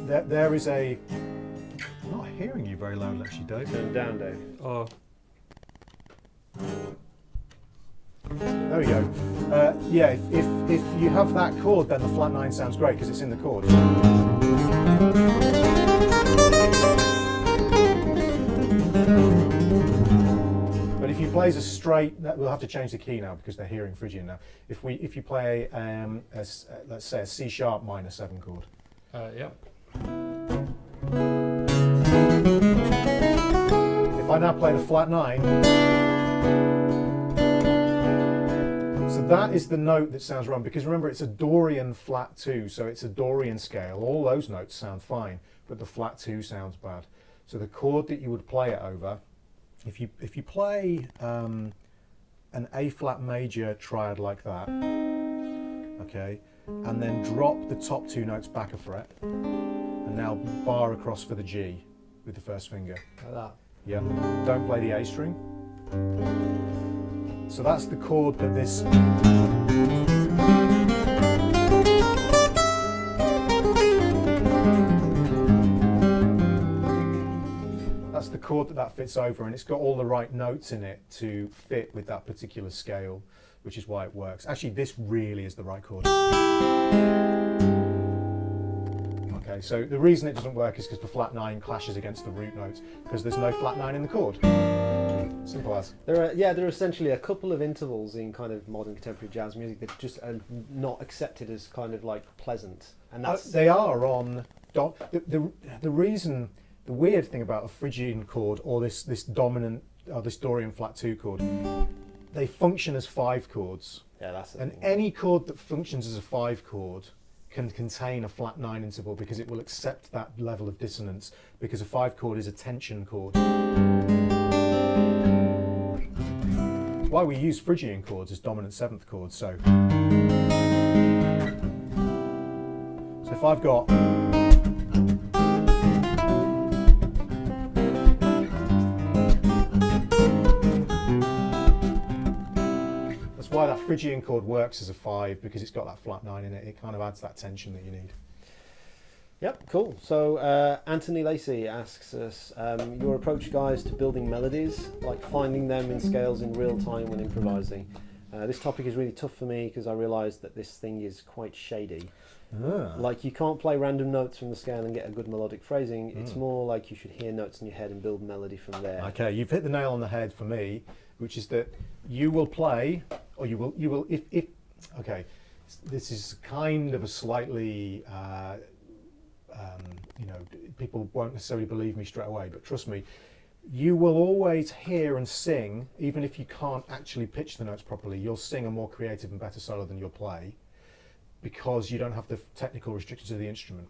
there is a, I'm not hearing you very loudly actually, Dave. Turn down, Dave. Oh, There we go. Yeah, if you have that chord, then the flat 9 sounds great because it's in the chord. But if you play as a straight, we'll have to change the key now because they're hearing Phrygian now. If you play let's say a C sharp minor 7 chord. yep. If I now play the flat 9, so that is the note that sounds wrong, because remember it's a Dorian flat 2, so it's a Dorian scale. All those notes sound fine, but the flat 2 sounds bad. So the chord that you would play it over, if you play an A flat major triad like that, okay, and then drop the top 2 notes back a fret, and now bar across for the G with the first finger. Like that. Yeah, don't play the A string. So that's the chord that this. That's the chord that fits over, and it's got all the right notes in it to fit with that particular scale, which is why it works. Actually, this really is the right chord. Okay, so the reason it doesn't work is because the flat 9 clashes against the root notes, because there's no flat 9 in the chord. Simple as. There are essentially a couple of intervals in kind of modern contemporary jazz music that just are not accepted as kind of like pleasant, and that's They are on. The reason, the weird thing about a Phrygian chord or this dominant or this Dorian flat 2 chord, they function as 5 chords. yeah, that's the And thing. any chord that functions as a 5 chord can contain a flat 9 interval because it will accept that level of dissonance, because a 5 chord is a tension chord. It's why we use Phrygian chords as dominant 7th chords. So if I've got that's why that Phrygian chord works as a 5, because it's got that flat 9 in it. It kind of adds that tension that you need. Yep, cool. So Anthony Lacey asks us, your approach, guys, to building melodies, like finding them in scales in real time when improvising. This topic is really tough for me because I realise that this thing is quite shady. Like you can't play random notes from the scale and get a good melodic phrasing. It's more like you should hear notes in your head and build melody from there. Okay, you've hit the nail on the head for me, which is that you will play, or you will if okay, this is kind of a slightly people won't necessarily believe me straight away, but trust me, you will always hear and sing, even if you can't actually pitch the notes properly, you'll sing a more creative and better solo than you'll play, because you don't have the technical restrictions of the instrument.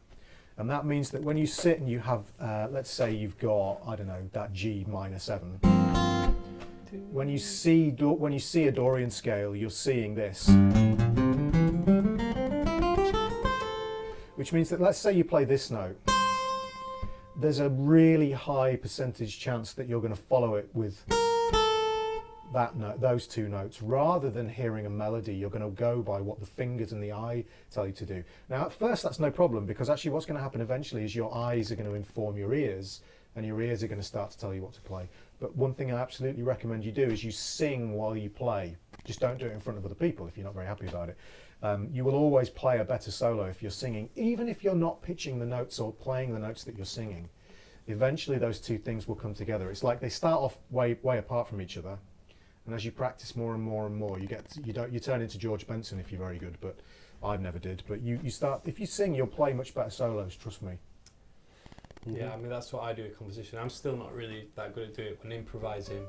And that means that when you sit and you have, let's say you've got, I don't know, that G minor 7, when you see a Dorian scale, you're seeing this. Which means that, let's say you play this note, there's a really high percentage chance that you're going to follow it with that note, those 2 notes, rather than hearing a melody. You're going to go by what the fingers and the eye tell you to do. Now, at first, that's no problem, because actually what's going to happen eventually is your eyes are going to inform your ears, and your ears are going to start to tell you what to play. But one thing I absolutely recommend you do is you sing while you play. Just don't do it in front of other people if you're not very happy about it. You will always play a better solo if you're singing, even if you're not pitching the notes or playing the notes that you're singing. Eventually those 2 things will come together. It's like they start off way apart from each other, and as you practice more and more and more, you turn into George Benson if you're very good, but I never did. But you start, if you sing, you'll play much better solos, trust me. Yeah, I mean that's what I do with composition. I'm still not really that good at doing it when improvising.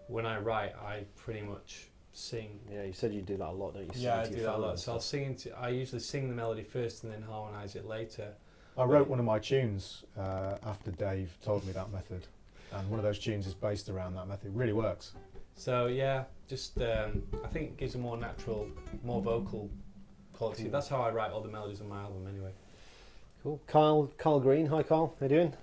When I write, I pretty much sing. Yeah, you said you do that a lot, don't you? Yeah, I do that a lot. So I usually sing the melody first and then harmonise it later. I wrote one of my tunes after Dave told me that method, and one of those tunes is based around that method. It really works. So yeah, just I think it gives a more natural, more vocal quality. That's how I write all the melodies on my album anyway. Cool. Carl Green. Hi, Carl. How you doing?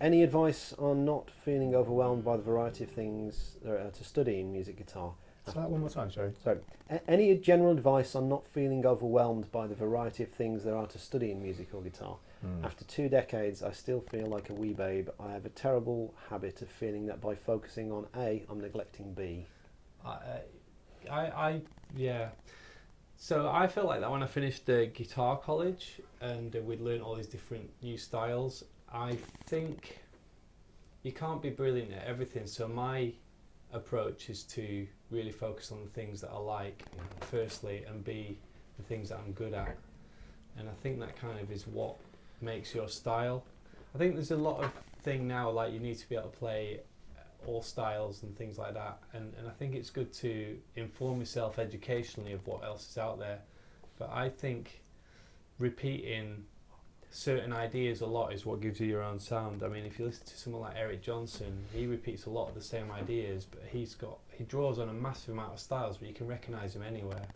Any advice on not feeling overwhelmed by the variety of things there are to study in music guitar? Say that one more time, sorry. So, any general advice on not feeling overwhelmed by the variety of things there are to study in music or guitar? After 2 decades, I still feel like a wee babe. I have a terrible habit of feeling that by focusing on A, I'm neglecting B. Yeah. So I felt like that when I finished the guitar college and we'd learn all these different new styles. I think you can't be brilliant at everything. So my approach is to really focus on the things that I like, firstly, and B, the things that I'm good at. And I think that kind of is what makes your style. I think there's a lot of thing now, like you need to be able to play all styles and things like that, and I think it's good to inform yourself educationally of what else is out there, but I think repeating certain ideas a lot is what gives you your own sound. I mean, if you listen to someone like Eric Johnson, he repeats a lot of the same ideas, but he draws on a massive amount of styles, but you can recognise him anywhere.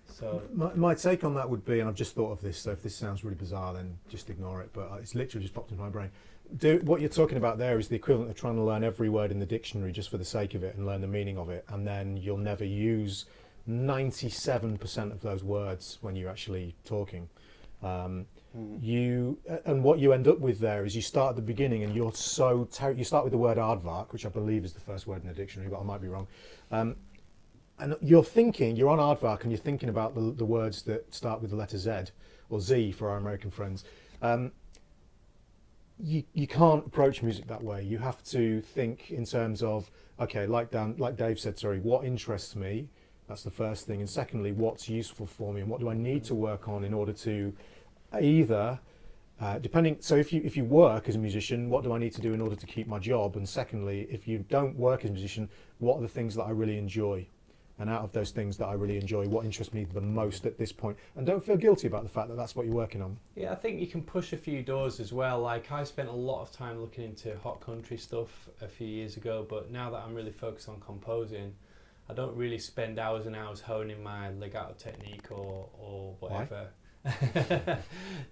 So my take on that would be, and I've just thought of this, so if this sounds really bizarre then just ignore it, but it's literally just popped into my brain. What you're talking about there is the equivalent of trying to learn every word in the dictionary just for the sake of it and learn the meaning of it, and then you'll never use 97% of those words when you're actually talking. And what you end up with there is you start at the beginning and you're so you start with the word aardvark, which I believe is the first word in the dictionary, but I might be wrong. And you're on aardvark and you're thinking about the words that start with the letter Z or Z for our American friends. You can't approach music that way. You have to think in terms of, okay, like Dave said, what interests me? That's the first thing. And secondly, what's useful for me and what do I need to work on in order to either, so if you work as a musician, what do I need to do in order to keep my job? And secondly, if you don't work as a musician, what are the things that I really enjoy? And out of those things that I really enjoy, what interests me the most at this point? And don't feel guilty about the fact that that's what you're working on. Yeah, I think you can push a few doors as well. Like I spent a lot of time looking into hot country stuff a few years ago, but now that I'm really focused on composing, I don't really spend hours and hours honing my legato technique or whatever.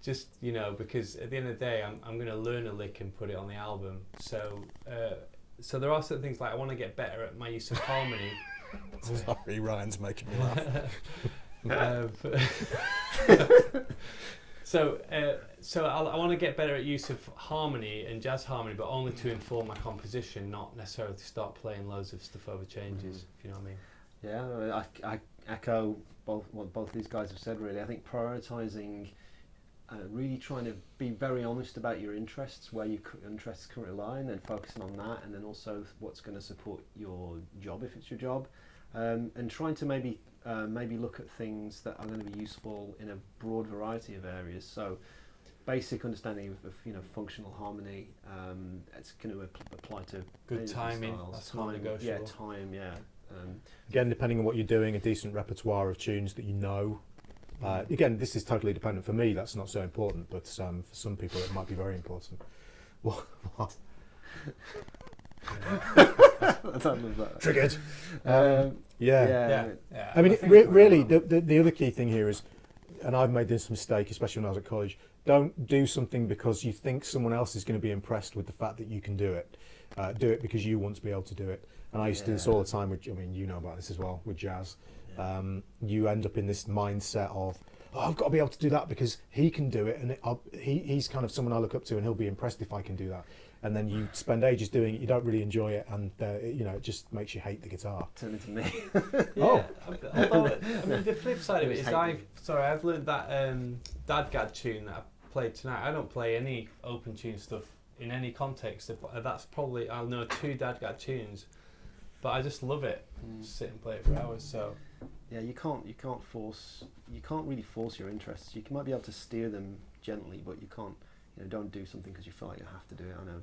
Just, because at the end of the day, I'm going to learn a lick and put it on the album. So there are certain things like I want to get better at my use of harmony. Sorry, Ryan's making me laugh. So I want to get better at use of harmony and jazz harmony, but only to inform my composition, not necessarily to start playing loads of stuff over changes, if you know what I mean. Yeah, I echo what both these guys have said, really. I think prioritising, really trying to be very honest about your interests, where your interests currently lie, and then focusing on that, and then also what's going to support your job, if it's your job, and trying to maybe look at things that are going to be useful in a broad variety of areas. So basic understanding of functional harmony, it's going to apply to good timing, styles. that's non-negotiable. Again, depending on what you're doing, a decent repertoire of tunes that you know. Again, this is totally dependent. For me, that's not so important, but for some people, it might be very important. What? Triggered. Yeah. I mean, really, the other key thing here is, and I've made this mistake, especially when I was at college, don't do something because you think someone else is going to be impressed with the fact that you can do it. Do it because you want to be able to do it. And I used to do this all the time with, you know about this as well, with jazz. You end up in this mindset of, I've got to be able to do that because he can do it, and he's kind of someone I look up to, and he'll be impressed if I can do that. And then you spend ages doing it, you don't really enjoy it, and it just makes you hate the guitar. Turn into me. Although, the flip side of it is I've learned that Dadgad tune that I played tonight. I don't play any open tune stuff in any context. That's probably, I'll know 2 Dadgad tunes, but I just love it. Just sit and play it for hours. So yeah, you can't really force your interests. You might be able to steer them gently, but you can't. Don't do something because you feel like you have to do it. I know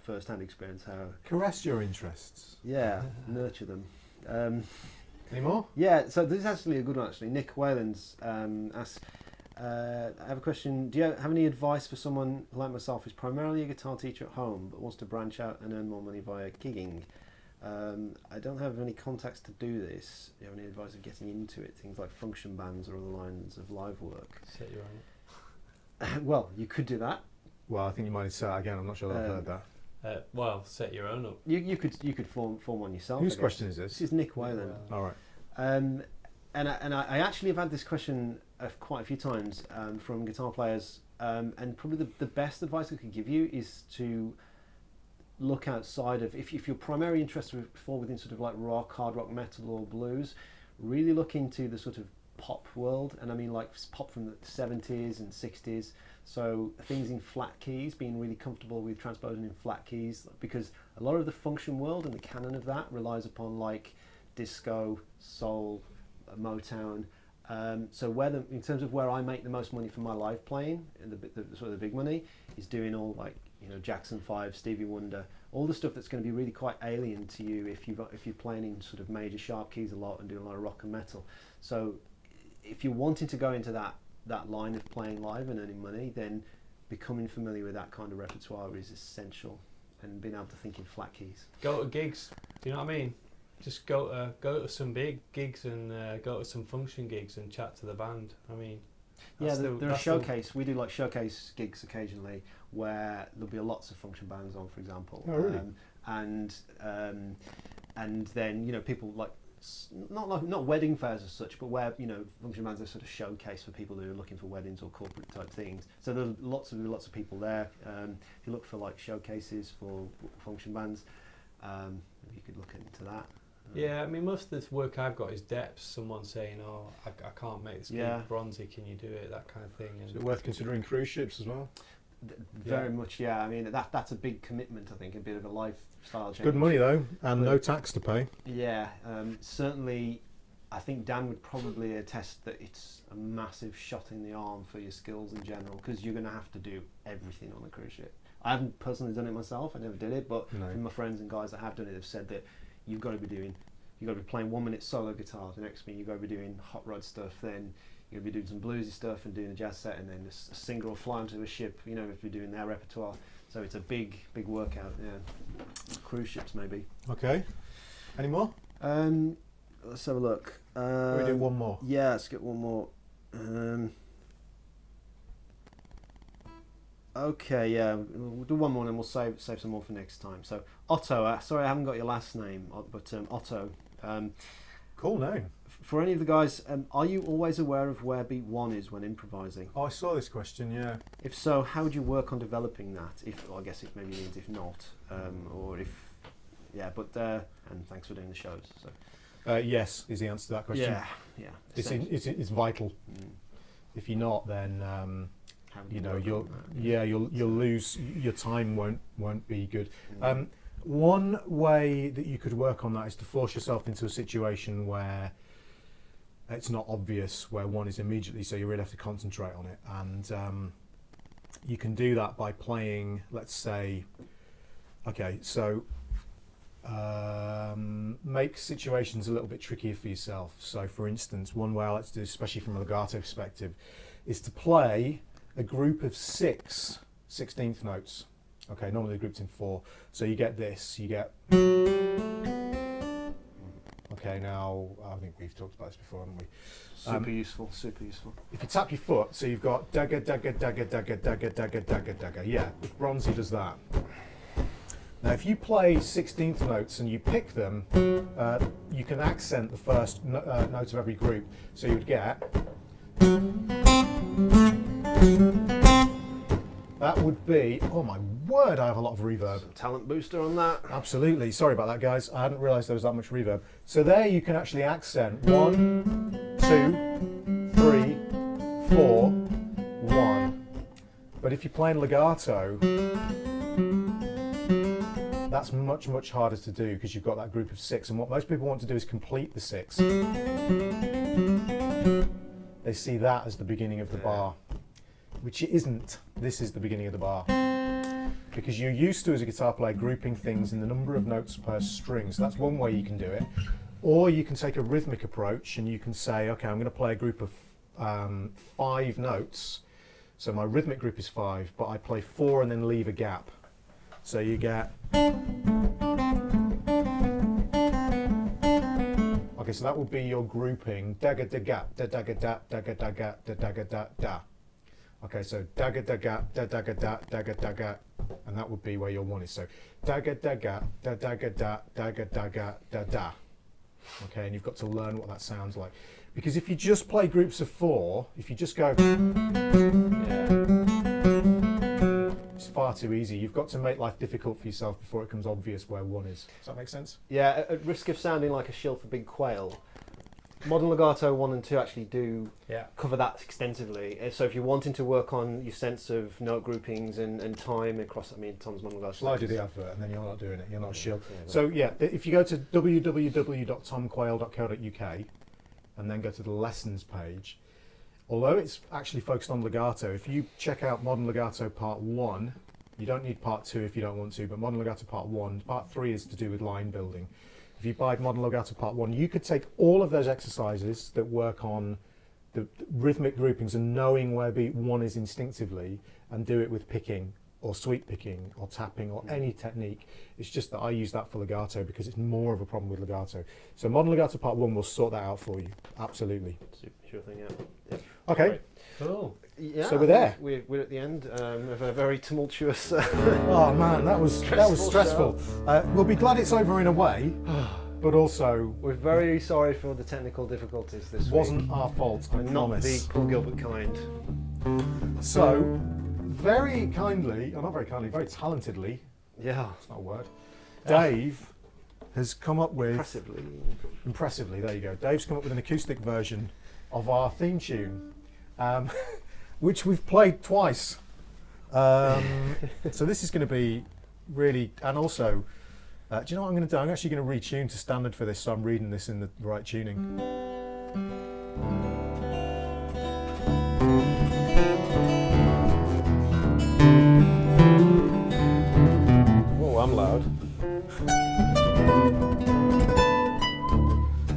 first-hand experience how. Caress your interests. Yeah, nurture them. Any more? Yeah, so this is actually a good one. Actually, Nick Waylands asks, I have a question. Do you have any advice for someone like myself who's primarily a guitar teacher at home but wants to branch out and earn more money via gigging? I don't have any contacts to do this. Do you have any advice of getting into it? Things like function bands or other lines of live work. Set your own. Well, you could do that. Well, I think you might have said that again. I'm not sure that I've heard that. Well, set your own up. You could form one yourself. Whose I guess. question is this? This is Nick Whalen. All right. And I actually have had this question quite a few times from guitar players, and probably the best advice I could give you is to look outside of, if you're primarily interested fall within sort of like rock, hard rock, metal or blues, really look into the sort of pop world, and I mean like pop from the 70s and 60s, so things in flat keys, being really comfortable with transposing in flat keys, because a lot of the function world and the canon of that relies upon like disco, soul, Motown. So in terms of where I make the most money from my live playing, and the sort of the big money is doing all like, you know, Jackson 5, Stevie Wonder, all the stuff that's going to be really quite alien to you if you're playing in sort of major sharp keys a lot and doing a lot of rock and metal. So if you're wanting to go into that line of playing live and earning money, then becoming familiar with that kind of repertoire is essential, and being able to think in flat keys. Go to gigs. Do you know what I mean? Just go to some big gigs and go to some function gigs and chat to the band. I mean, yeah, there are showcase. We do like showcase gigs occasionally where there'll be lots of function bands on, for example. Oh, really? And then, you know, people like not wedding fairs as such, but where, you know, function bands are sort of showcase for people who are looking for weddings or corporate type things. So there's lots of people there. If you look for like showcases for function bands, you could look into that. Yeah, I mean, most of this work I've got is depths. Someone saying, "Oh, I can't make this gig bronzy. Can you do it?" That kind of thing. And Is it worth considering cruise ships as well? Very much, yeah. I mean, that's a big commitment. I think a bit of a lifestyle change. Good money though, and no tax to pay. Yeah, certainly. I think Dan would probably attest that it's a massive shot in the arm for your skills in general, because you're going to have to do everything on a cruise ship. I haven't personally done it myself. I never did it, but from my friends and guys that have done it, have said that you've got to be playing 1 minute solo guitar. The next minute you've got to be doing hot rod stuff. Then you're going to be doing some bluesy stuff and doing a jazz set, and then a single will fly onto a ship. You know, if you're doing their repertoire. So it's a big workout. Yeah, cruise ships maybe. Okay. Any more? Let's have a look. We do one more. Yeah, let's get one more. Okay, yeah, we'll do one more and then we'll save some more for next time. So Otto, sorry I haven't got your last name, but Otto. Cool name. For any of the guys, are you always aware of where beat 1 is when improvising? Oh, I saw this question, yeah. If so, how would you work on developing that? Well, I guess it maybe means if not, or if, yeah, but, and thanks for doing the shows. So. Yes, is the answer to that question. Yeah. It's vital. If you're not, then you know you'll lose. Your time won't be good. One way that you could work on that is to force yourself into a situation where it's not obvious, where one is immediately, so you really have to concentrate on it. And you can do that by playing, let's say, okay, so make situations a little bit trickier for yourself. So for instance, one way I like to do, especially from a legato perspective, is to play a group of 6 16th notes. Okay, normally grouped in 4. So you get this, you get... Okay, now, I think we've talked about this before, haven't we? Super useful. If you tap your foot, so you've got dagger, dagger, dagger, dagger, dagger, dagger, dagger, dagger. Yeah, if bronzy does that. Now, if you play 16th notes and you pick them, you can accent the first note of every group. So you would get... That would be, oh my word, I have a lot of reverb. Some talent booster on that. Absolutely, sorry about that guys, I hadn't realised there was that much reverb. So there you can actually accent 1, 2, 3, 4, 1. But if you're playing legato, that's much, much harder to do because you've got that group of 6, and what most people want to do is complete the 6. They see that as the beginning of the bar, which it isn't. This is the beginning of the bar. Because you're used to, as a guitar player, grouping things in the number of notes per string. So that's one way you can do it. Or you can take a rhythmic approach and you can say, okay, I'm going to play a group of 5 notes. So my rhythmic group is 5, but I play 4 and then leave a gap. So you get... Okay, so that will be your grouping. Dagga da ga da dagga da dagga da ga da dagga da da. Okay, so dagga da ga da dagga da dagga da ga, and that would be where your 1 is. So dagga da ga da dagga da dagga da ga da da. Okay, and you've got to learn what that sounds like. Because if you just play groups of 4, if you just go, it's far too easy. You've got to make life difficult for yourself before it becomes obvious where 1 is. Does that make sense? Yeah, at risk of sounding like a shill for big quail, modern legato 1 and 2 actually do cover that extensively. So if you're wanting to work on your sense of note groupings and time across, I mean, Tom's modern legato. Shall I do the advert and then you're not doing it? You're not a shill. So yeah, if you go to www.tomquayle.co.uk and then go to the lessons page, although it's actually focused on legato, if you check out Modern Legato Part 1, you don't need Part 2 if you don't want to, but Modern Legato Part 1, Part 3 is to do with line building. If you buy Modern Legato Part 1, you could take all of those exercises that work on the rhythmic groupings and knowing where beat 1 is instinctively and do it with picking or sweep picking or tapping or any technique. It's just that I use that for legato because it's more of a problem with legato. So Modern Legato Part 1 will sort that out for you. Absolutely. Sure thing, yeah. Okay. Great. Cool. Yeah, so we're there. We're at the end of a very tumultuous. Oh man, that was stressful. We'll be glad it's over in a way, but also we're very sorry for the technical difficulties this week. Wasn't our fault. I and not promise. the Paul Gilbert kind. So, very kindly, or not very kindly, very talentedly. Yeah. It's not a word. Dave has come up with Impressively. There you go. Dave's come up with an acoustic version of our theme tune, which we've played twice. So this is going to be really, and also, do you know what I'm going to do? I'm actually going to retune to standard for this, so I'm reading this in the right tuning. Oh, I'm loud.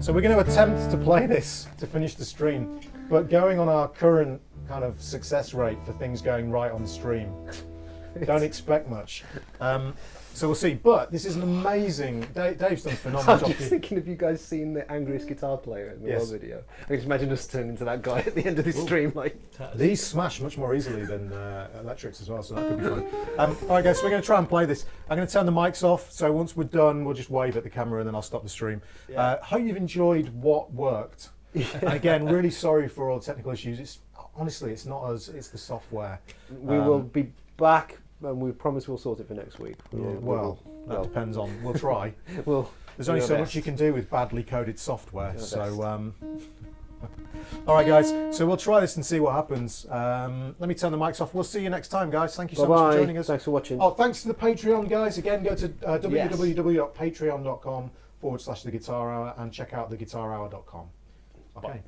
So we're going to attempt to play this to finish the stream, but going on our current kind of success rate for things going right on the stream, don't expect much. So we'll see. But this is an amazing. Dave's done a phenomenal job. I'm just thinking of you guys seeing the angriest guitar player in the world video. I can just imagine us turning into that guy at the end of this stream. Like these smash much more easily than electrics as well, so that could be fun. All right, guys, so we're going to try and play this. I'm going to turn the mics off. So once we're done, we'll just wave at the camera and then I'll stop the stream. Hope you've enjoyed what worked. And again, really sorry for all the technical issues. It's honestly, it's not us. It's the software. We will be back. And we promise we'll sort it for next week. That depends on. We'll try. There's only do our so best. much you can do with badly coded software. So, all right, guys. So we'll try this and see what happens. Let me turn the mics off. We'll see you next time, guys. Thank you so much for joining us. Thanks for watching. Oh, thanks to the Patreon guys. Again, go to www.patreon.com/The Guitar Hour and check out theguitarhour.com. Okay. Bye.